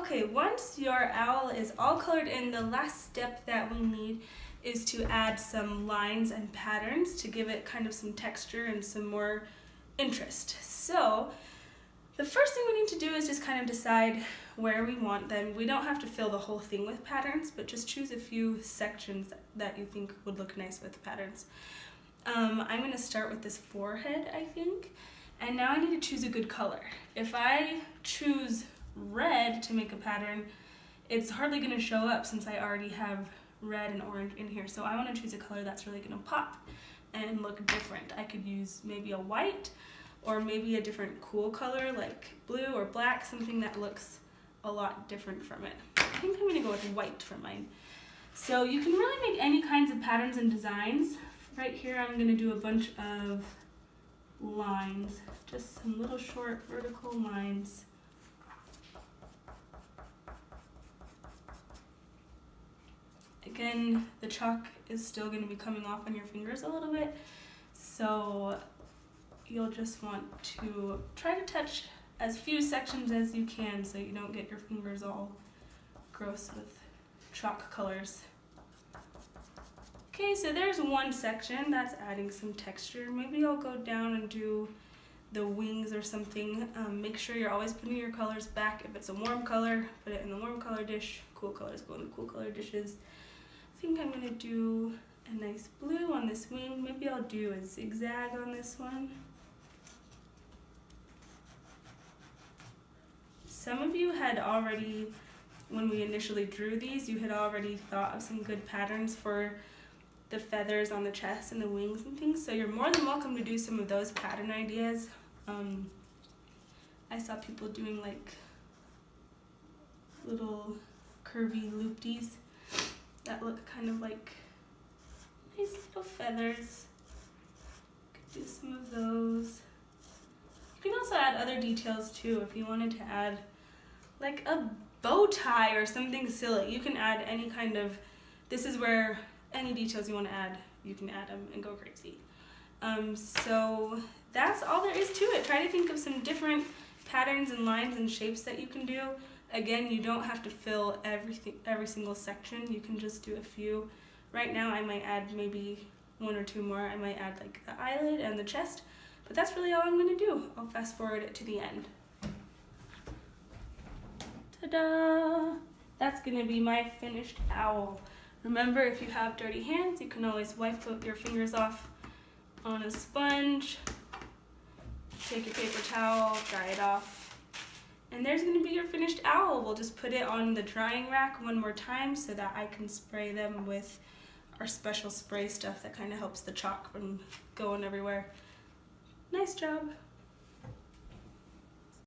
Okay, once your owl is all colored in, the last step that we need is to add some lines and patterns to give it kind of some texture and some more interest. So the first thing we need to do is just kind of decide where we want them. We don't have to fill the whole thing with patterns, but just choose a few sections that you think would look nice with patterns. I'm going to start with this forehead, I think, and now I need to choose a good color. If I choose red to make a pattern, it's hardly going to show up since I already have red and orange in here. So I want to choose a color that's really going to pop and look different. I could use maybe a white or maybe a different cool color like blue or black, something that looks a lot different from it. I think I'm going to go with white for mine. So you can really make any kinds of patterns and designs. Right here I'm going to do a bunch of lines, just some little short vertical lines. Again, the chalk is still going to be coming off on your fingers a little bit, so you'll just want to try to touch as few sections as you can so you don't get your fingers all gross with chalk colors. Okay, so there's one section that's adding some texture. Maybe I'll go down and do the wings or something. Make sure you're always putting your colors back. If it's a warm color, put it in the warm color dish. Cool colors go in the cool color dishes. I think I'm gonna do a nice blue on this wing. Maybe I'll do a zigzag on this one. Some of you had already, when we initially drew these, you had already thought of some good patterns for the feathers on the chest and the wings and things, so you're more than welcome to do some of those pattern ideas. I saw people doing like little curvy loopties that look kind of like nice little feathers. Could do some of those. You can also add other details too. If you wanted to add like a bow tie or something silly, you can add any kind of, this is where any details you want to add, you can add them and go crazy. So that's all there is to it. Try to think of some different patterns and lines and shapes that you can do. Again, you don't have to fill every single section. You can just do a few. Right now I might add maybe one or two more. I might add like the eyelid and the chest, but that's really all I'm going to do. I'll fast forward it to the end. Ta-da! That's going to be my finished owl. Remember, if you have dirty hands, you can always wipe your fingers off on a sponge. Take your paper towel, dry it off. And there's going to be your finished owl. We'll just put it on the drying rack one more time so that I can spray them with our special spray stuff that kind of helps the chalk from going everywhere. Nice job.